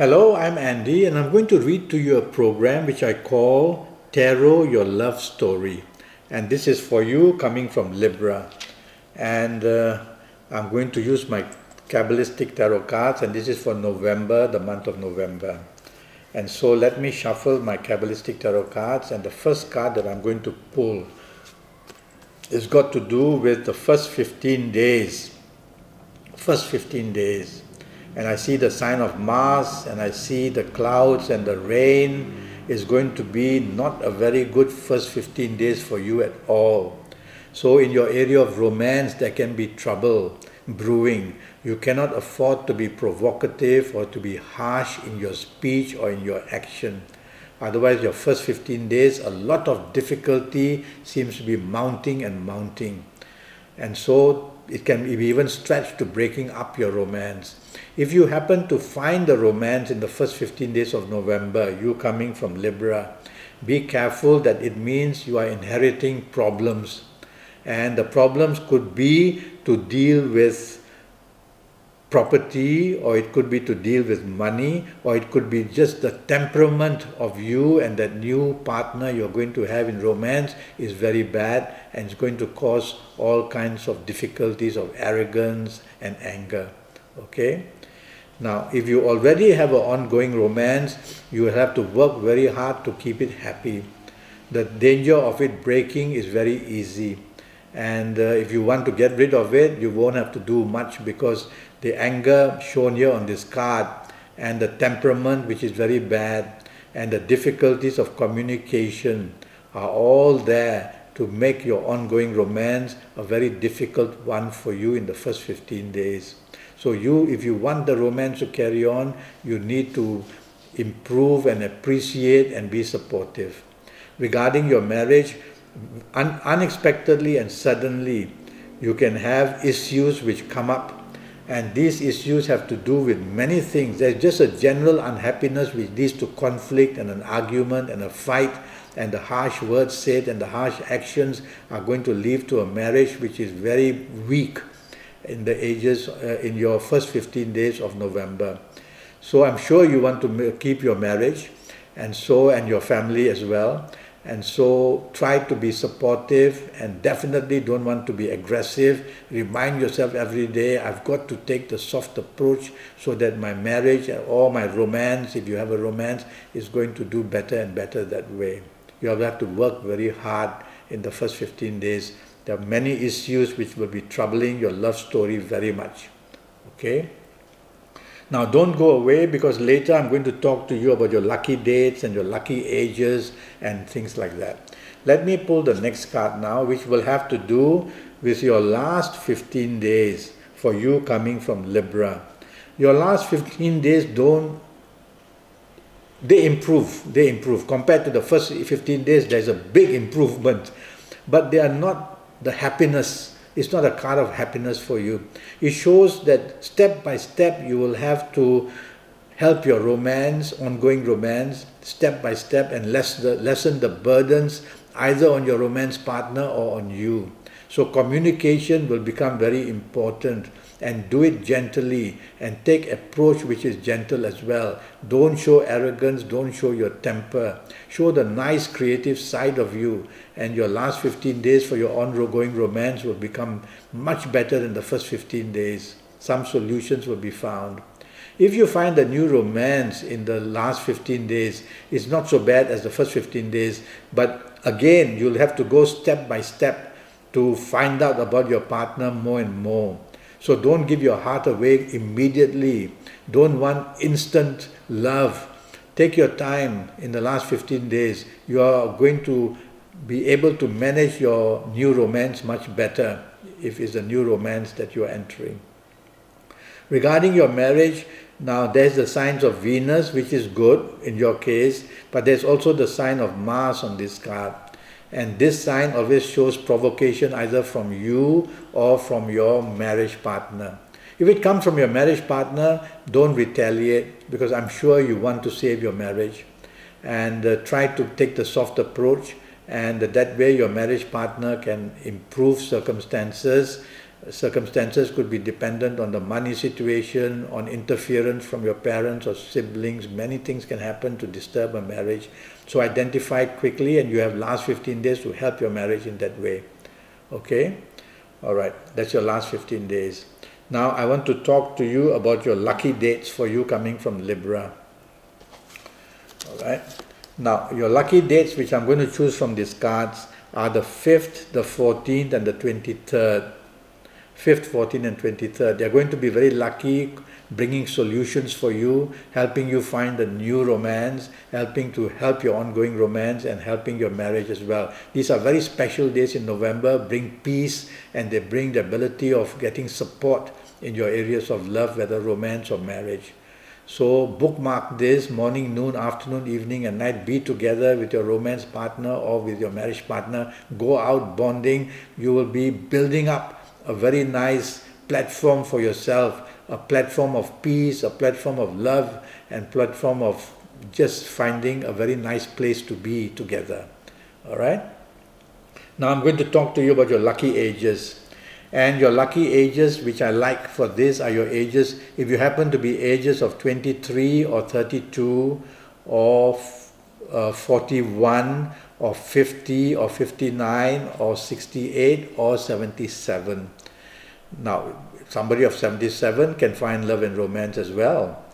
Hello, I'm Andy, and I'm going to read to you a program which I call Tarot Your Love Story. And this is for you coming from Libra. And I'm going to use my Kabbalistic tarot cards, and this is for November, the month of November. And so let me shuffle my Kabbalistic tarot cards, and the first card that I'm going to pull is got to do with the first 15 days. First 15 days. And I see the sign of Mars, and I see the clouds and the rain is going to be not a very good first 15 days for you at all. So in your area of romance, there can be trouble brewing. You cannot afford to be provocative or to be harsh in your speech or in your action. Otherwise, your first 15 days, a lot of difficulty seems to be mounting and mounting. And so it can be even stretched to breaking up your romance. If you happen to find the romance in the first 15 days of November, you coming from Libra, be careful that it means you are inheriting problems. And the problems could be to deal with property, or it could be to deal with money, or it could be just the temperament of you and that new partner you're going to have in romance is very bad, and it's going to cause all kinds of difficulties of arrogance and anger. Okay? Now, if you already have an ongoing romance, you will have to work very hard to keep it happy. The danger of it breaking is very easy. And if you want to get rid of it, you won't have to do much, because the anger shown here on this card and the temperament, which is very bad, and the difficulties of communication are all there to make your ongoing romance a very difficult one for you in the first 15 days. So if you want the romance to carry on, you need to improve and appreciate and be supportive. Regarding your marriage, unexpectedly and suddenly, you can have issues which come up. And these issues have to do with many things. There's just a general unhappiness which leads to conflict and an argument and a fight, and the harsh words said and the harsh actions are going to lead to a marriage which is very weak in the ages, in your first 15 days of November. So I'm sure you want to keep your marriage, and your family as well. And so try to be supportive, and definitely don't want to be aggressive. Remind yourself every day, I've got to take the soft approach so that my marriage or my romance, if you have a romance, is going to do better and better that way. You have to work very hard in the first 15 days. There are many issues which will be troubling your love story very much. Okay? Now don't go away, because later I'm going to talk to you about your lucky dates and your lucky ages and things like that. Let me pull the next card now, which will have to do with your last 15 days for you coming from Libra. Your last 15 days they improve. Compared to the first 15 days, there's a big improvement. But they are not the happiness. It's not a card of happiness for you. It shows that step by step you will have to help your romance, ongoing romance, step by step, and lessen the burdens either on your romance partner or on you. So communication will become very important, and do it gently, and take approach which is gentle as well. Don't show arrogance, don't show your temper. Show the nice creative side of you, and your last 15 days for your ongoing romance will become much better than the first 15 days. Some solutions will be found. If you find a new romance in the last 15 days, it's not so bad as the first 15 days, but again, you'll have to go step by step to find out about your partner more and more. So don't give your heart away immediately. Don't want instant love. Take your time in the last 15 days. You are going to be able to manage your new romance much better if it's a new romance that you are entering. Regarding your marriage, now there's the signs of Venus, which is good in your case, but there's also the sign of Mars on this card. And this sign always shows provocation either from you or from your marriage partner. If it comes from your marriage partner, don't retaliate, because I'm sure you want to save your marriage. And try to take the soft approach, and that way your marriage partner can improve circumstances Circumstances could be dependent on the money situation, on interference from your parents or siblings. Many things can happen to disturb a marriage. So identify it quickly, and you have last 15 days to help your marriage in that way. Okay? Alright, that's your last 15 days. Now I want to talk to you about your lucky dates for you coming from Libra. Alright. Now your lucky dates, which I'm going to choose from these cards, are the 5th, the 14th and the 23rd. 5th, 14th and 23rd. They're going to be very lucky, bringing solutions for you, helping you find a new romance, helping to help your ongoing romance and helping your marriage as well. These are very special days in November, bring peace, and they bring the ability of getting support in your areas of love, whether romance or marriage. So bookmark this: morning, noon, afternoon, evening and night. Be together with your romance partner or with your marriage partner. Go out bonding. You will be building up a very nice platform for yourself, a platform of peace, a platform of love, and platform of just finding a very nice place to be together. Alright? Now I'm going to talk to you about your lucky ages. And your lucky ages, which I like for this, are your ages, if you happen to be ages of 23 or 32 or 41 or 50 or 59 or 68 or 77. Now, somebody of 77 can find love and romance as well.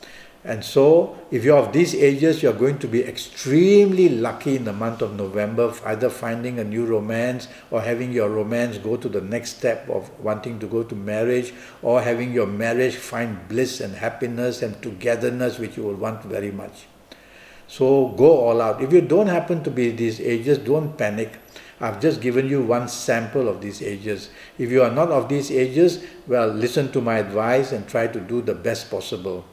And so, if you're of these ages, you're going to be extremely lucky in the month of November, either finding a new romance or having your romance go to the next step of wanting to go to marriage, or having your marriage find bliss and happiness and togetherness, which you will want very much. So go all out. If you don't happen to be these ages, don't panic. I've just given you one sample of these ages. If you are not of these ages, well, listen to my advice and try to do the best possible.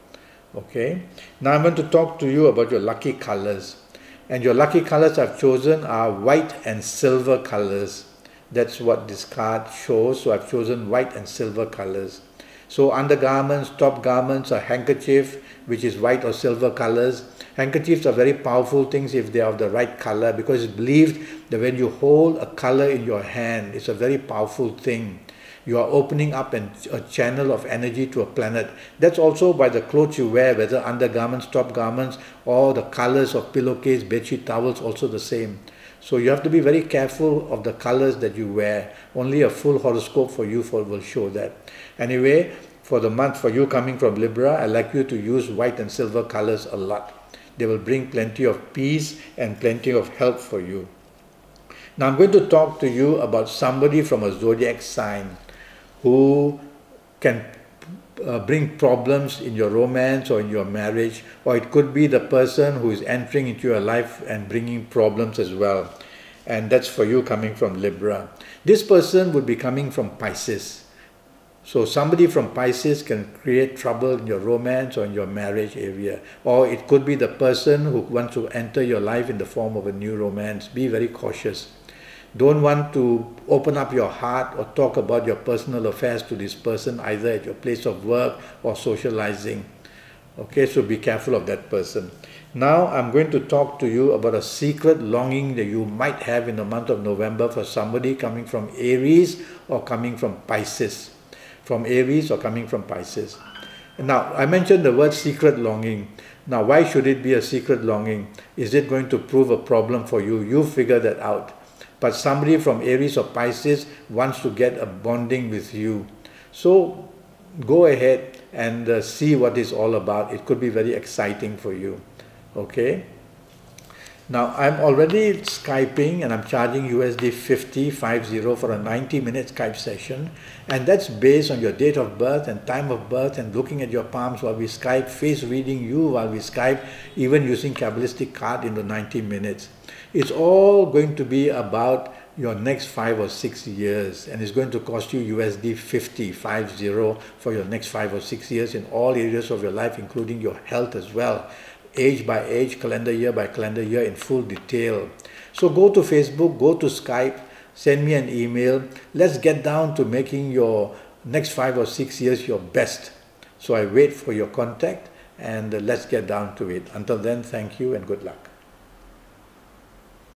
Okay? Now I'm going to talk to you about your lucky colors. And your lucky colors I've chosen are white and silver colors. That's what this card shows. So I've chosen white and silver colors. So undergarments, top garments, a handkerchief, which is white or silver colors. Handkerchiefs are very powerful things if they are of the right color, because it's believed that when you hold a color in your hand, it's a very powerful thing. You are opening up a channel of energy to a planet. That's also by the clothes you wear, whether undergarments, top garments, or the colors of pillowcase, bedsheet, towels, also the same. So you have to be very careful of the colors that you wear. Only a full horoscope for you will show that. Anyway, for the month, for you coming from Libra, I'd like you to use white and silver colors a lot. They will bring plenty of peace and plenty of help for you. Now I'm going to talk to you about somebody from a zodiac sign who can bring problems in your romance or in your marriage, or it could be the person who is entering into your life and bringing problems as well. And that's for you coming from Libra. This person would be coming from Pisces. So somebody from Pisces can create trouble in your romance or in your marriage area. Or it could be the person who wants to enter your life in the form of a new romance. Be very cautious. Don't want to open up your heart or talk about your personal affairs to this person, either at your place of work or socializing. Okay, so be careful of that person. Now I'm going to talk to you about a secret longing that you might have in the month of November for somebody coming from Aries or coming from Pisces. From Aries or coming from Pisces. Now, I mentioned the word secret longing. Now, why should it be a secret longing? Is it going to prove a problem for you? You figure that out. But somebody from Aries or Pisces wants to get a bonding with you. So, go ahead and see what it's all about. It could be very exciting for you. Okay? Now, I'm already Skyping and I'm charging USD 50 for a 90-minute Skype session. And that's based on your date of birth and time of birth and looking at your palms while we Skype, face reading you while we Skype, even using Kabbalistic card in the 90 minutes. It's all going to be about your next 5 or 6 years, and it's going to cost you USD 50 for your next 5 or 6 years in all areas of your life, including your health as well. Age by age, calendar year by calendar year in full detail. So go to Facebook, go to Skype, send me an email. Let's get down to making your next 5 or 6 years your best. So I wait for your contact and let's get down to it. Until then, thank you and good luck.